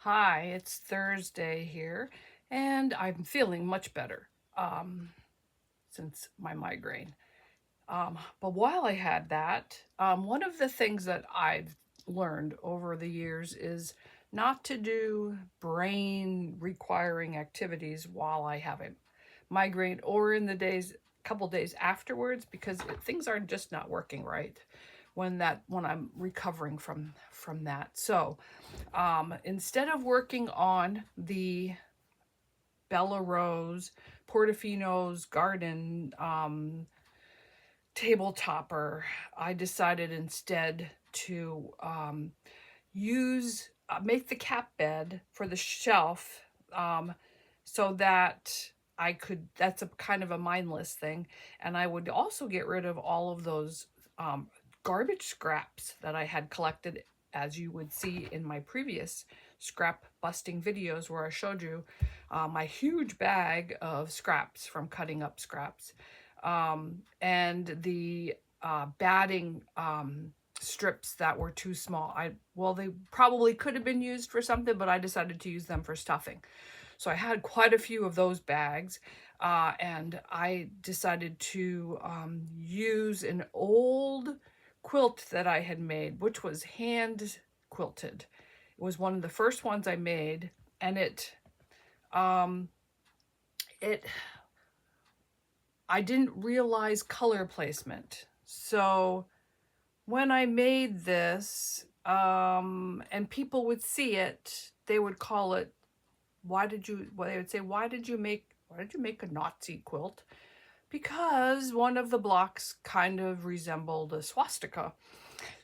Hi, it's Thursday here, and I'm feeling much better since my migraine. But while I had that, one of the things that I've learned over the years is not to do brain requiring activities while I have a migraine or in the couple days afterwards, because things are just not working right when I'm recovering from that. So instead of working on the Bella Rose Portofino's garden table topper, I decided instead to make the cap bed for the shelf, so that that's a kind of a mindless thing. And I would also get rid of all of those garbage scraps that I had collected, as you would see in my previous scrap busting videos where I showed you my huge bag of scraps from cutting up scraps, and the batting strips that were too small. They probably could have been used for something, but I decided to use them for stuffing. So I had quite a few of those bags, and I decided to use an old quilt that I had made, which was hand quilted. It was one of the first ones I made, and um, it I didn't realize color placement. So when I made this, and people would see it, they would call it, they would say, why did you make a Nazi quilt? Because one of the blocks kind of resembled a swastika.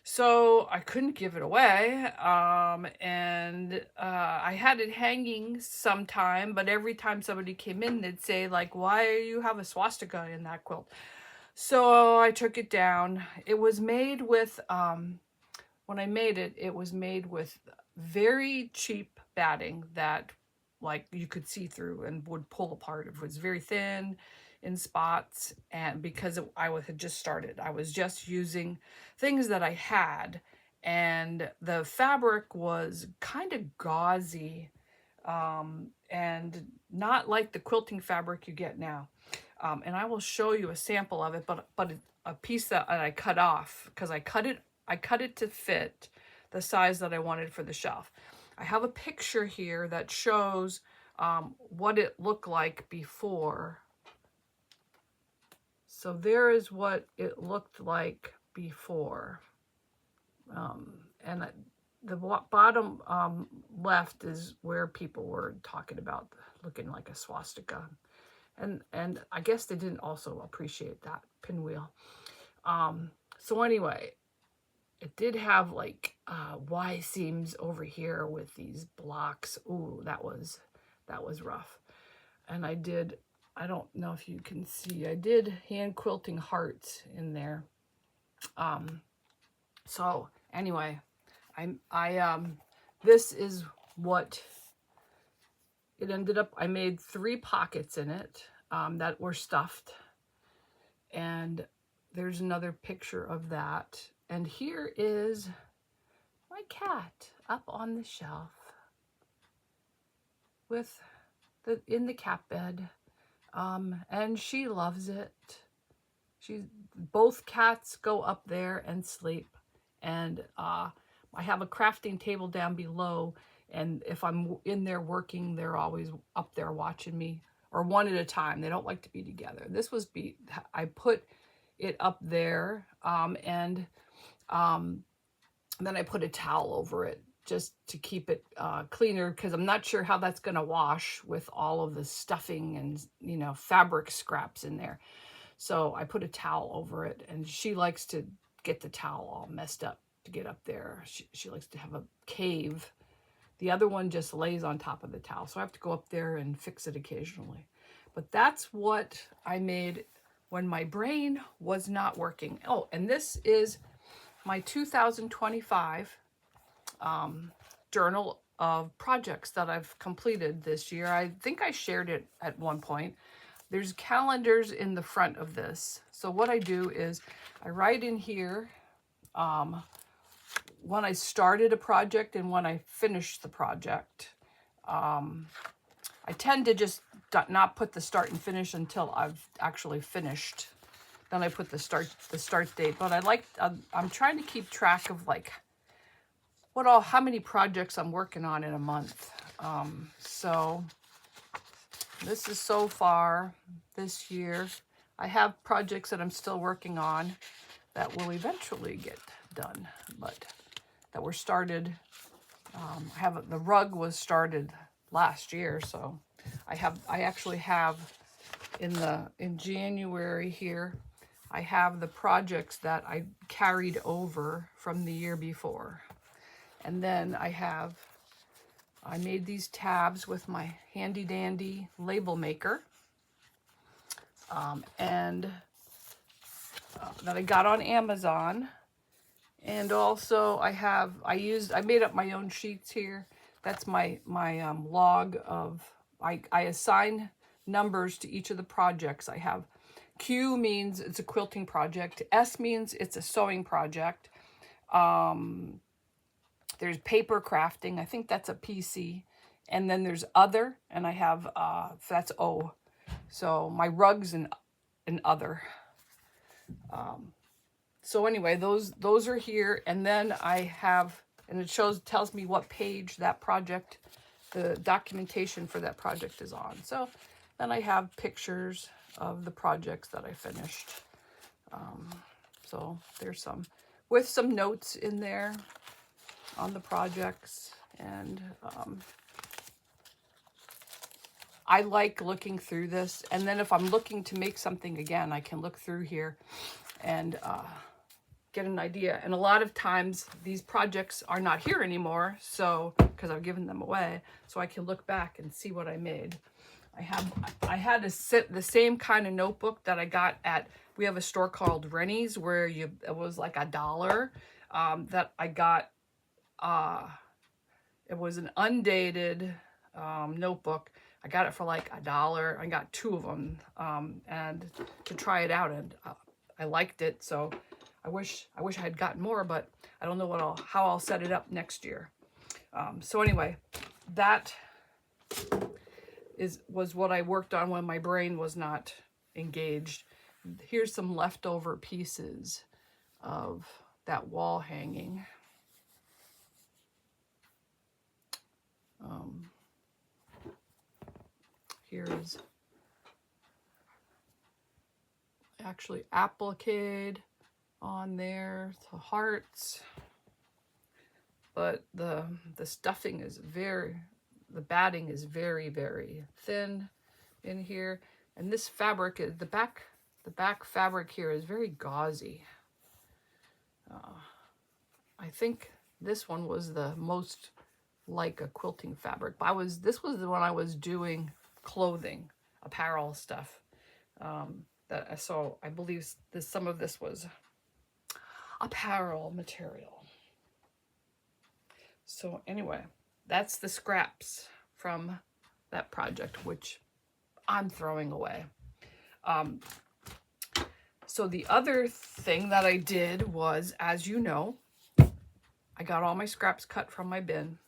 So I couldn't give it away. And I had it hanging sometime, but every time somebody came in, they'd say, like, why do you have a swastika in that quilt? So I took it down. It was made with, when I made it, it was made with very cheap batting that like you could see through and would pull apart. It was very thin in spots, and because had just started, I was just using things that I had, and the fabric was kind of gauzy, and not like the quilting fabric you get now. And I will show you a sample of it, but a piece that I cut off because I cut it to fit the size that I wanted for the shelf. I have a picture here that shows what it looked like before. So there is what it looked like before. And the bottom left is where people were talking about looking like a swastika. And I guess they didn't also appreciate that pinwheel. So anyway, it did have like Y seams over here with these blocks. Ooh, that was rough. And I don't know if you can see, I did hand quilting hearts in there. So anyway, this is what it ended up. I made 3 pockets in it that were stuffed. And there's another picture of that. And here is my cat up on the shelf with in the cap bed. And she loves it. Both cats go up there and sleep. And I have a crafting table down below, and if I'm in there working, they're always up there watching me, or one at a time. They don't like to be together. I put it up there, and then I put a towel over it just to keep it cleaner, because I'm not sure how that's going to wash with all of the stuffing and fabric scraps in there. So I put a towel over it, and she likes to get the towel all messed up to get up there. She likes to have a cave. The other one just lays on top of the towel, so I have to go up there and fix it occasionally. But that's what I made when my brain was not working. Oh, and this is my 2025 journal of projects that I've completed this year. I think I shared it at one point. There's calendars in the front of this. So what I do is I write in here when I started a project and when I finished the project. I tend to just not put the start and finish until I've actually finished. Then I put the start date. But I'm trying to keep track of like how many projects I'm working on in a month. So this is so far this year. I have projects that I'm still working on that will eventually get done, but that were started. The rug was started last year, so I actually have in January here, I have the projects that I carried over from the year before. And then I made these tabs with my handy dandy label maker, and that I got on Amazon. And also I made up my own sheets here. That's my log of, I assign numbers to each of the projects I have. Q means it's a quilting project. S means it's a sewing project. There's paper crafting. I think that's a PC. And then there's other, and I have, that's O. So my rugs and other. So anyway, those are here. And then I have, and it tells me what page that project, the documentation for that project is on. So then I have pictures of the projects that I finished. So there's with some notes in there on the projects. And I like looking through this. And then if I'm looking to make something again, I can look through here and get an idea. And a lot of times these projects are not here anymore, so because I've given them away, so I can look back and see what I made. I had the same kind of notebook that I got we have a store called Rennie's where it was like $1 that I got. It was an undated notebook. I got it for like $1. I got 2 of them and to try it out, and I liked it. So I wish I had gotten more, but I don't know how I'll set it up next year. So anyway, that was what I worked on when my brain was not engaged. Here's some leftover pieces of that wall hanging. Here's actually appliqued on there, the hearts, but the stuffing is the batting is very, very thin in here. And this fabric is the back fabric here is very gauzy. I think this one was the most like a quilting fabric, but this was the one I was doing clothing, apparel stuff. So I believe some of this was apparel material. So anyway, that's the scraps from that project, which I'm throwing away. So the other thing that I did was, as you know, I got all my scraps cut from my bin,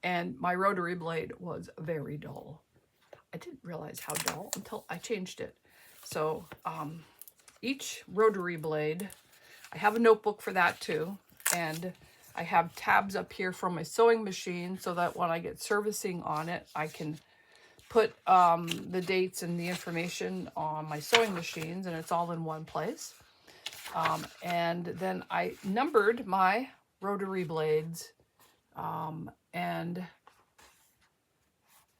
and my rotary blade was very dull. I didn't realize how dull until I changed it. So each rotary blade, I have a notebook for that too, and I have tabs up here from my sewing machine so that when I get servicing on it, I can put the dates and the information on my sewing machines, and it's all in one place. And then I numbered my rotary blades and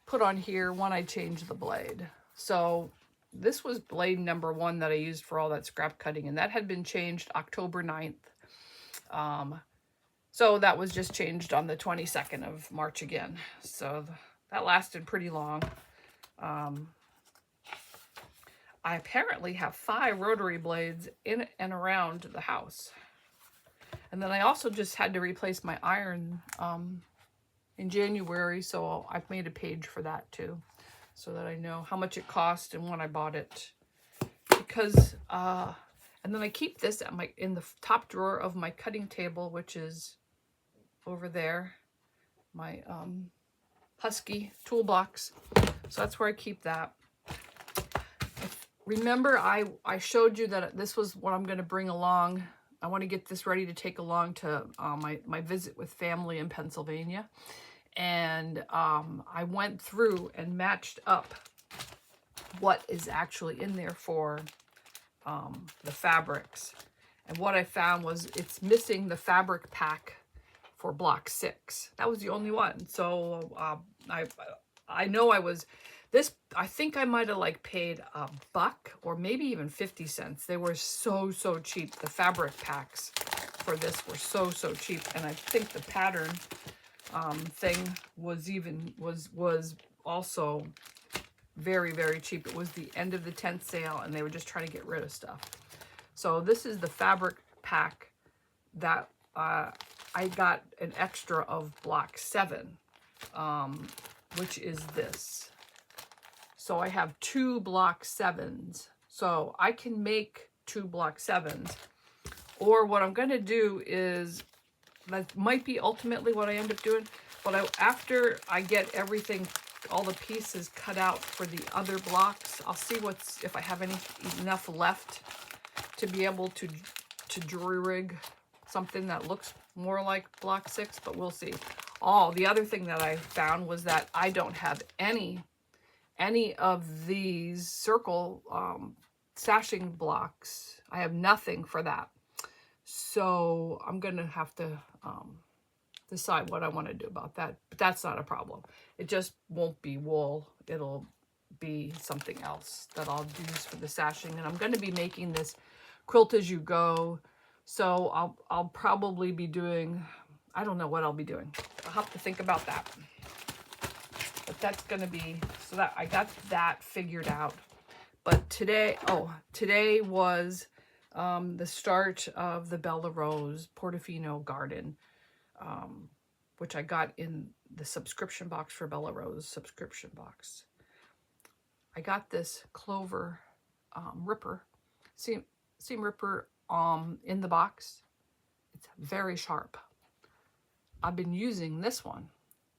put on here when I changed the blade. So this was blade number 1 that I used for all that scrap cutting, and that had been changed October 9th. So that was just changed on the 22nd of March again. So that lasted pretty long. I apparently have 5 rotary blades in and around the house. And then I also just had to replace my iron in January, so I've made a page for that too, so that I know how much it cost and when I bought it. Because, and then I keep this in the top drawer of my cutting table, which is over there, my Husky toolbox. So that's where I keep that. Remember, I showed you that this was what I'm going to bring along. I want to get this ready to take along to my visit with family in Pennsylvania. And I went through and matched up what is actually in there for the fabrics. And what I found was it's missing the fabric pack for block 6. That was the only one. So I know I think I might have like paid $1 or maybe even 50 cents. They were so cheap. The fabric packs for this were so cheap. And I think the pattern thing was also very cheap. It was the end of the 10th sale and they were just trying to get rid of stuff. So this is the fabric pack that I got an extra of block 7, which is this. So I have 2 block 7s. So I can make 2 block 7s. Or what I'm going to do is, that might be ultimately what I end up doing, but after I get everything, all the pieces cut out for the other blocks, I'll see if I have enough left to be able to jury rig something that looks more like block 6, but we'll see. Oh, the other thing that I found was that I don't have any of these circle sashing blocks. I have nothing for that. So I'm going to have to decide what I want to do about that. But that's not a problem. It just won't be wool. It'll be something else that I'll use for the sashing. And I'm going to be making this quilt as you go. So I'll probably be doing, I don't know what I'll be doing. I'll have to think about that. But that's going to be, so that I got that figured out. But today was the start of the Bella Rose Portofino garden, which I got in the subscription box for Bella Rose subscription box. I got this Clover ripper, seam ripper in the box. It's very sharp. I've been using this one.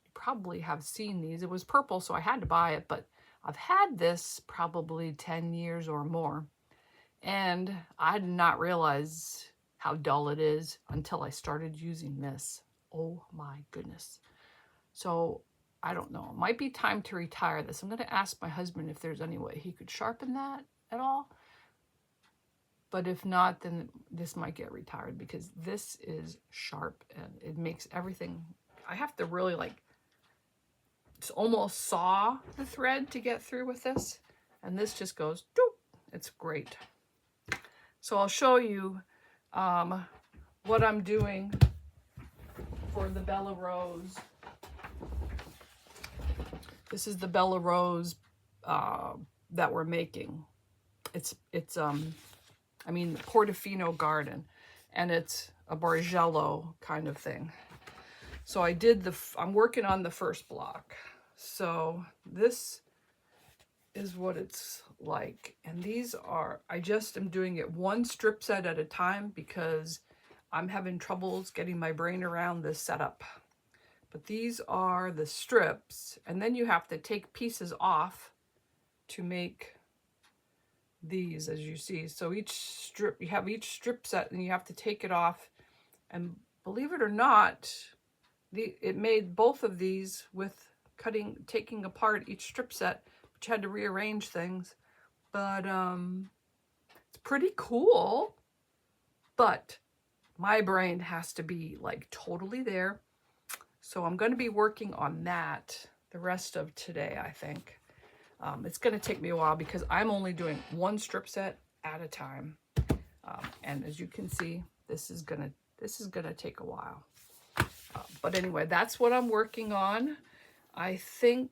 You probably have seen these. It was purple, so I had to buy it, but I've had this probably 10 years or more. And I did not realize how dull it is until I started using this. Oh my goodness. So I don't know. It might be time to retire this. I'm going to ask my husband if there's any way he could sharpen that at all. But if not, then this might get retired because this is sharp and it makes everything. I have to really it's almost saw the thread to get through with this. And this just goes, doop. It's great. So I'll show you what I'm doing for the Bella Rose. This is the Bella Rose that we're making. It's Portofino garden, and it's a Bargello kind of thing. So I'm working on the first block. So this is what it's like. And these are, I just am doing it one strip set at a time because I'm having troubles getting my brain around this setup. But these are the strips, and then you have to take pieces off to make these, as you see. So each strip, you have each strip set and you have to take it off. And believe it or not, it made both of these with taking apart each strip set, which had to rearrange things. But it's pretty cool. But my brain has to be totally there. So I'm going to be working on that the rest of today, I think. It's going to take me a while because I'm only doing one strip set at a time. And as you can see, this is going to take a while. But anyway, that's what I'm working on. I think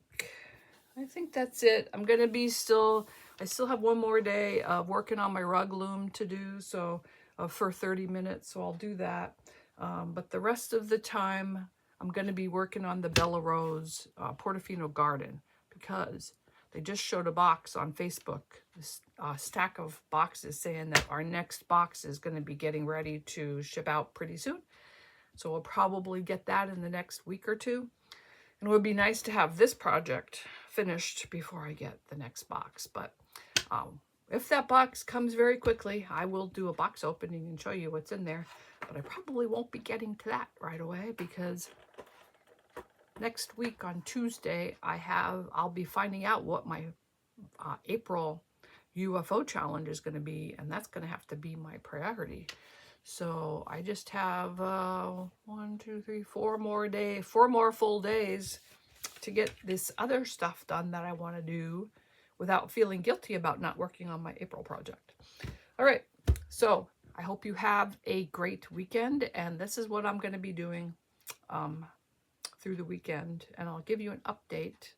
that's it. I'm going to be I still have one more day of working on my rug loom to do, so for 30 minutes, so I'll do that. But the rest of the time, I'm going to be working on the Bella Rose Portofino garden because they just showed a box on Facebook, this stack of boxes saying that our next box is going to be getting ready to ship out pretty soon. So we'll probably get that in the next week or two. And it would be nice to have this project finished before I get the next box. But if that box comes very quickly, I will do a box opening and show you what's in there. But I probably won't be getting to that right away because next week on Tuesday, I'll be finding out what my April UFO challenge is going to be, and that's going to have to be my priority. So I just have 4 more full days to get this other stuff done that I want to do without feeling guilty about not working on my April project. All right, so I hope you have a great weekend, and this is what I'm going to be doing through the weekend, and I'll give you an update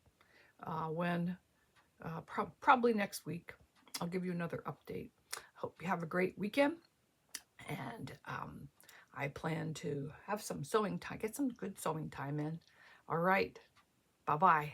probably next week. I'll give you another update. Hope you have a great weekend, and I plan to have some sewing time, get some good sewing time in. All right, bye-bye.